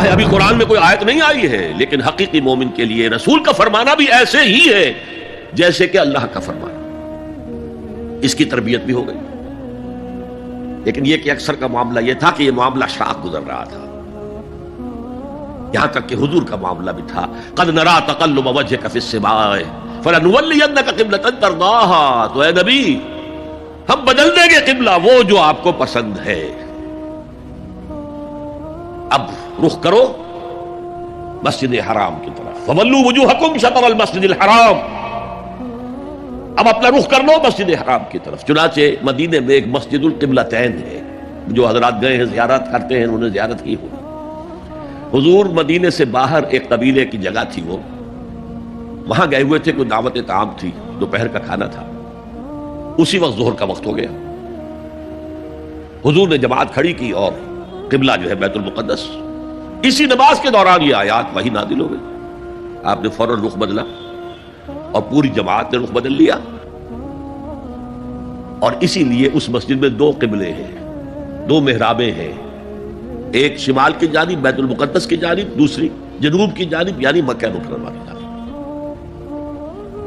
چاہے ابھی قرآن میں کوئی آیت نہیں آئی ہے، لیکن حقیقی مومن کے لیے رسول کا فرمانا بھی ایسے ہی ہے جیسے کہ اللہ کا فرمانا. اس کی تربیت بھی ہو گئی. لیکن یہ کہ اکثر کا معاملہ یہ تھا کہ یہ معاملہ شاخ گزر رہا تھا، یہاں تک کہ حضور کا معاملہ بھی تھا. قد نرا تقلب وجهك في السماء فلنولينك قبلة ترضاها. تو اے نبی ہم بدل دیں گے قبلہ وہ جو آپ کو پسند ہے. اب رخ کرو مسجد حرام کی طرف. فولوا وجوهكم شطر المسجد الحرام. اب اپنا رخ کر لو مسجد حرام کی طرف. چنانچہ مدینے میں ایک مسجد القبلتین ہے، جو حضرات گئے ہیں زیارت کرتے ہیں انہوں نے زیارت کی ہوگی. حضور مدینے سے باہر ایک قبیلے کی جگہ تھی، وہ وہاں گئے ہوئے تھے، کوئی دعوت طعام تھی، دوپہر کا کھانا تھا. اسی وقت ظہر کا وقت ہو گیا. حضور نے جماعت کھڑی کی اور قبلہ جو ہے بیت المقدس. اسی نماز کے دوران یہ آیات وہی نازل ہو گئی. آپ نے فوراً رخ بدلا اور پوری جماعت نے رخ بدل لیا. اور اسی لیے اس مسجد میں دو قبلے ہیں، دو محرابیں ہیں، ایک شمال کی جانب بیت المقدس کی جانب، دوسری جنوب کی جانب یعنی مکہ مکرمہ کی جانب.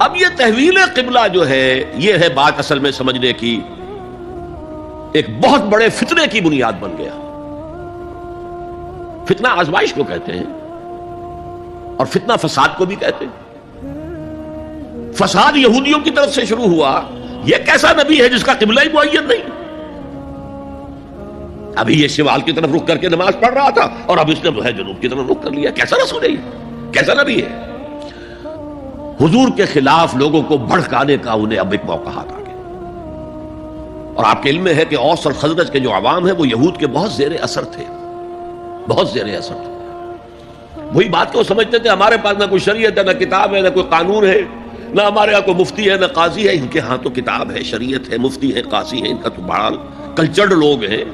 اب یہ تحویل قبلہ جو ہے یہ ہے بات اصل میں سمجھنے کی، ایک بہت بڑے فتنے کی بنیاد بن گیا. فتنہ آزمائش کو کہتے ہیں اور فتنہ فساد کو بھی کہتے ہیں. فساد یہودیوں کی طرف سے شروع ہوا. یہ کیسا نبی ہے جس کا قبلہ ہی معین نہیں؟ ابھی یہ شمال کی طرف رخ کر کے نماز پڑھ رہا تھا اور اب اس نے جو ہے جنوب کی طرف رخ کر لیا. کیسا رسول ہے یہ؟ کیسا نبی ہے؟ حضور کے خلاف لوگوں کو بھڑکانے کا انہیں اب ایک موقع ہاتھ آ گیا. اور آپ کے علم میں ہے کہ اوس اور خزرج کے جو عوام ہیں وہ یہود کے بہت زیر اثر تھے، بہت زیر اثر تھے. وہی بات کو سمجھتے تھے ہمارے پاس نہ کوئی شریعت ہے، نہ کتاب ہے، نہ کوئی قانون ہے، نہ ہمارے یہاں کوئی مفتی ہے، نہ قاضی ہے. ان کے ہاں تو کتاب ہے، شریعت ہے، مفتی ہے، قاضی ہے. ان کا تو بڑا کلچرڈ لوگ ہیں.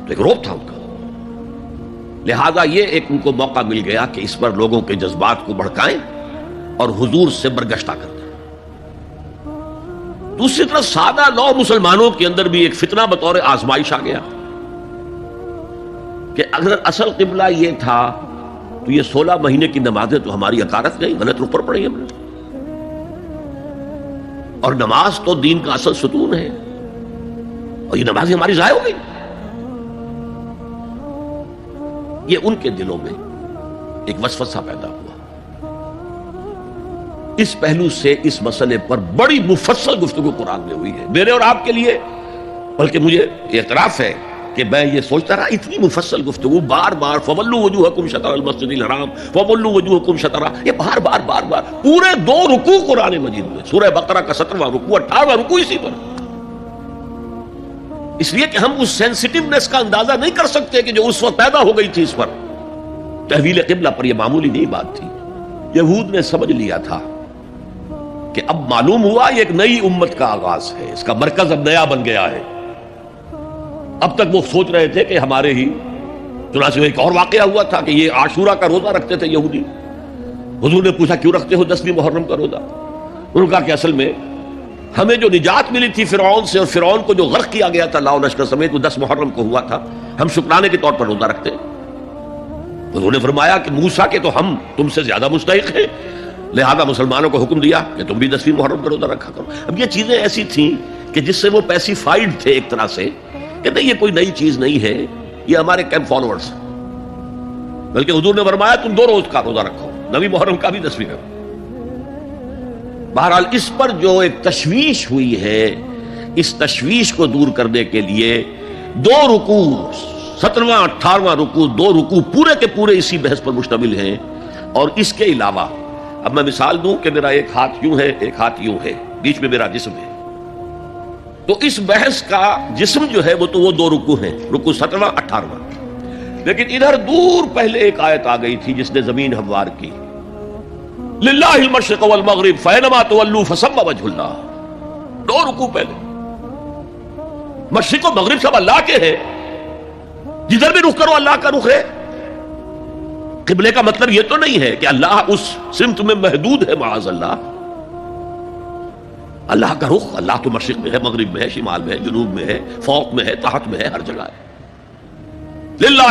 تو ایک روپ تھا ان کا. لہذا یہ ایک ان کو موقع مل گیا کہ اس پر لوگوں کے جذبات کو بھڑکائیں اور حضور سے برگشتہ کر دیں. دوسری طرف سادہ لو مسلمانوں کے اندر بھی ایک فتنہ بطور آزمائش آ گیا کہ اگر اصل قبلہ یہ تھا تو یہ 16 مہینے کی نمازیں تو ہماری اکارت گئی، غلط رخ پر پڑی ہم نے. اور نماز تو دین کا اصل ستون ہے اور یہ نمازیں ہماری ضائع ہو گئی. یہ ان کے دلوں میں ایک وسوسہ پیدا ہوا. اس پہلو سے اس مسئلے پر بڑی مفصل گفتگو قرآن میں ہوئی ہے میرے اور آپ کے لیے. بلکہ مجھے اعتراف ہے کہ میں یہ سوچتا رہا اتنی مفصل گفتگو بار بار فولوا وجوہکم شطر المسجد الحرام، فولوا وجوہکم شطرہ، یہ بار بار پورے 2 رکوع قرآن مجید میں. سورہ بقرہ کا 17واں رکوع، 18واں رکوع اسی پر. اس لیے کہ ہم اس سینسٹیونیس کا اندازہ نہیں کر سکتے کہ جو اس وقت پیدا ہو گئی تھی اس پر. تحویل قبلہ پر یہ معمولی نہیں بات تھی. یہود نے سمجھ لیا تھا کہ اب معلوم ہوا یہ ایک نئی امت کا آغاز ہے، اس کا مرکز اب نیا بن گیا ہے. اب تک وہ سوچ رہے تھے کہ ہمارے ہی. چنانچہ ایک اور واقعہ ہوا تھا کہ یہ عاشورہ کا روزہ رکھتے تھے یہودی. حضور نے پوچھا کیوں رکھتے ہو 10ویں محرم کا روزہ؟ انہوں نے کہا کہ اصل میں ہمیں جو نجات ملی تھی فرعون سے، اور فرعون کو جو غرق کیا گیا تھا لاؤ لشکر سمیت، وہ 10 محرم کو ہوا تھا، ہم شکرانے کے طور پر روزہ رکھتے. حضور نے فرمایا کہ موسیٰ کے تو ہم تم سے زیادہ مستحق ہیں، لہذا مسلمانوں کو حکم دیا کہ تم بھی 10ویں محرم کا روزہ رکھا کرو. اب یہ چیزیں ایسی تھیں کہ جس سے وہ پیسیفائڈ تھے ایک طرح سے کہ نہیں یہ کوئی نئی چیز نہیں ہے، یہ ہمارے کیمپ فالوورز. بلکہ حضور نے فرمایا تم 2 روز کا روزہ رکھو، 9ویں محرم کا بھی 10ویں کا. بہرحال اس پر جو ایک تشویش ہوئی ہے، اس تشویش کو دور کرنے کے لیے 2 رکوع 17واں 18واں رکوع 2 رکوع پورے کے پورے اسی بحث پر مشتمل ہیں. اور اس کے علاوہ اب میں مثال دوں کہ میرا ایک ہاتھ یوں ہے، ایک ہاتھ یوں ہے، بیچ میں میرا جسم ہے. تو اس بحث کا جسم جو ہے وہ تو وہ 2 رکوع ہیں، رکوع 17واں 18واں. لیکن ادھر دور پہلے ایک آیت آ گئی تھی جس نے زمین ہموار کی. للہ المشرق والمغرب فینما تولوا فثم وجہ اللہ. 2 رکوع پہلے. مشرق و مغرب سب اللہ کے ہیں، جدھر بھی رخ کرو اللہ کا رخ ہے. قبلے کا مطلب یہ تو نہیں ہے کہ اللہ اس سمت میں محدود ہے، معاذ اللہ. اللہ کا رخ، اللہ تو مشرق میں ہے، مغرب میں ہے، شمال میں ہے، جنوب میں ہے، فوق میں ہے، تحت میں ہے، ہر جگہ ہے. للہ